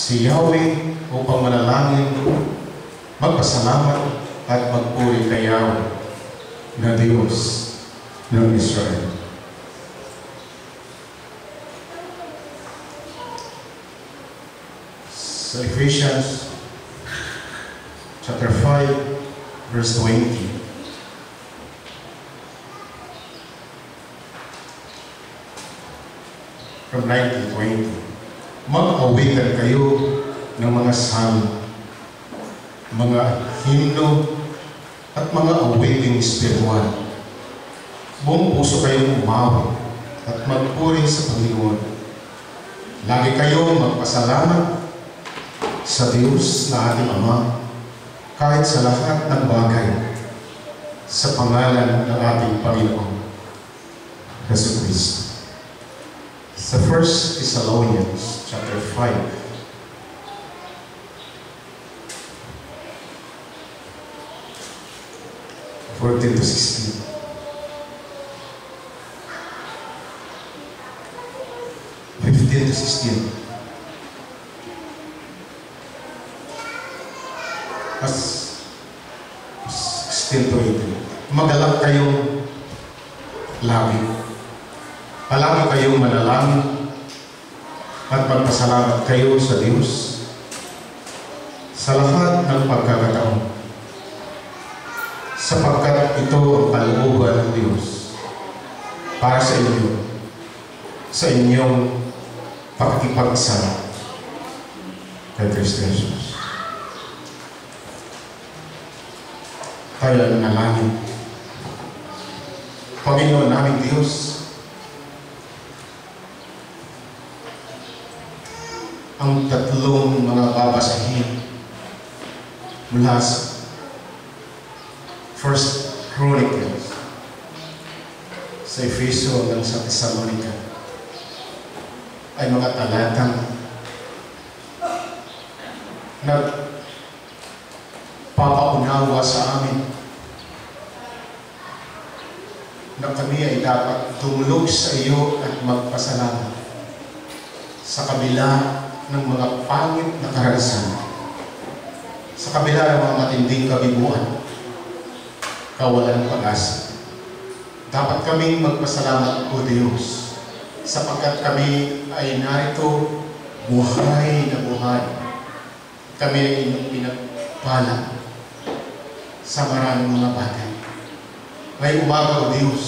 si Yahweh upang manalangin, magpasalamat at magpuri kay Yahweh na Diyos ng Israel. Sa Ephesians chapter 5 verse 20, from 1920, mag-awitan kayo ng mga salmo, mga himno, at mga awiting espiritual. Buong puso kayong umawa at magpuri sa Panginoon. Lagi kayong magpasalamat sa Diyos na ating Ama, kahit sa lahat ng bagay, sa pangalan ng ating Panginoon, Hesus Kristo. Sa 1 Thessalonians chapter 5, 14 to 16. To 16. Mas 16 to 18. Magalak kayong lagi. Palagi kayong manalangin at magpasalamat kayo sa Diyos sa lahat ng pagkakataon, sapagkat ito ang kalooban ng Diyos para sa inyo, sa inyong pakikipag-isa kay Kristo Jesus. Tayo ang nanalangin. Panginoon naming Diyos, ang tatlong mga babasahin mula sa First Chronicles, sa Efeso hanggang sa Thessalonica ay mga talatang nagpapaunawa sa amin na kami ay dapat tumulog sa iyo at magpasalamat sa kabila ng mga pangit na karanasan, sa kabila ng mga matinding kabibuan, kawalan ng pag-asa. Dapat kaming magpasalamat, O Diyos, sapagkat kami ay narito buhay na buhay. Kami ay inyong pinagpala sa maraming mga bagay. Ngayong umaga, O Diyos,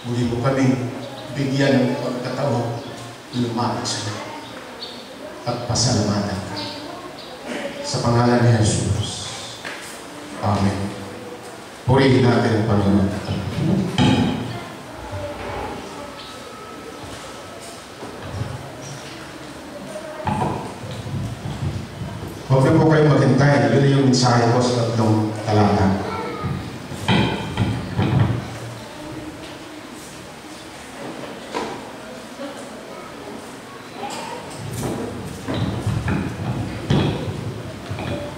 muli mo kaming bigyan ng pagkataon, lumapit sa iyo at pasalamatan ka. Sa pangalan ni Jesus. Amen. Purihin natin ang Panginoon. Huwag na po kayong maghintay. Yun yung mensahe ko sa tatlong talata.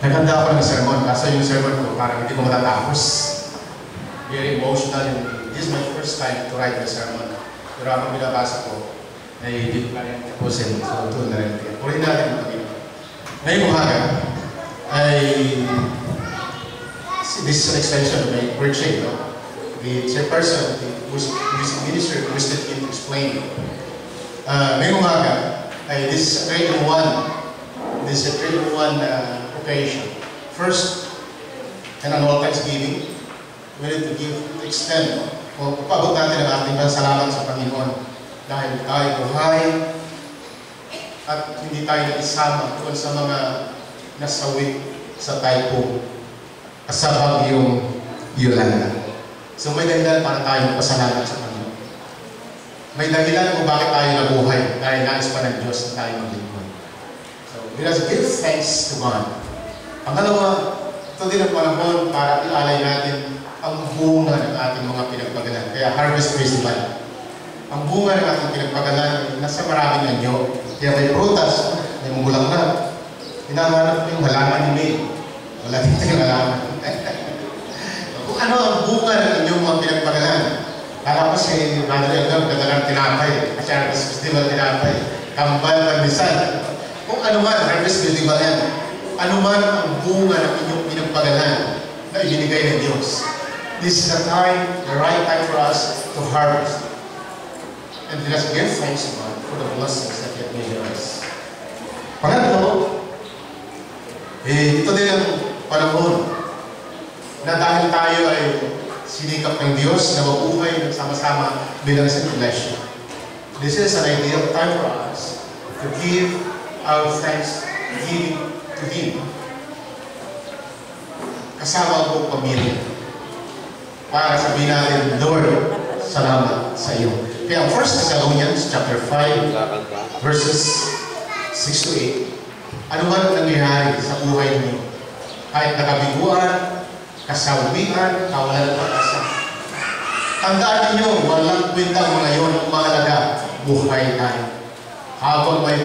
Naghanda ako ng sermon, kaso yung sermon ko parang hindi ko matatapos. Very emotional. This is my first time to write the sermon. Pero habang binabasa ko, ay hindi ko pa rin tapusin. So, ito na rin. Purihin natin ang Panginoon. Ngayong umaga, ay this is an extension of my preaching. No? The chairperson whose ministry requested me to explain. Ngayong umaga, ay this is a 3-in-1. This is a 3-in-1 occasion. First, an annual Thanksgiving. We need to extend, o paabot natin ang ating pasalamat sa Panginoon dahil tayo buhay at hindi tayo naisama doon sa mga nasawi sa typhoon sa bagyong Yolanda. So may dahilan para tayo pasalamat sa Panginoon. May dahilan kung bakit tayo nabuhay dahil nais pa ng Diyos na tayo maglingkod. So let us give thanks to God. Pangalawa, ito din ang panahon para ialay natin ang bunga ng ating mga pinagpagalan. Kaya Harvest Festival. Ang bunga ng ating pinagpagalan nasa maraming anyo. Kaya may prutas, may mulang na. Hinahanap yung halaman ni May. Wala dito yung halaman. Kung ano ang bunga ng inyong mga pinagpagalan. Kala ko si Madre Elgar, kadalang tinapay. At Harvest Festival tinapay. kambal, pandesal. Kung ano man, harvest building ba yan? Ano man ang bunga ng inyong pinagpagalan na ibinigay ng Diyos. This is the time, the right time for us to harvest. And let us give thanks to God for the blessings that He has made us. Pangatlo, ito din ang panahon na dahil tayo ay sinikap ng Diyos na mabuhay nagsama-sama bilang isang iglesia. This is an ideal time for us to give our thanks, giving to Him. Kasama ang buong pamilya. Para sabihin natin, Lord, salamat sa iyo. Kaya 1 Thessalonians chapter 5, verses 6 to 8, ano man nangyayari sa buhay niyo, kahit nakabiguan, kasawian, kawalan ng pag-asa. Tandaan ninyo, walang kwentang mga yon ang mahalaga, buhay tayo. Habang may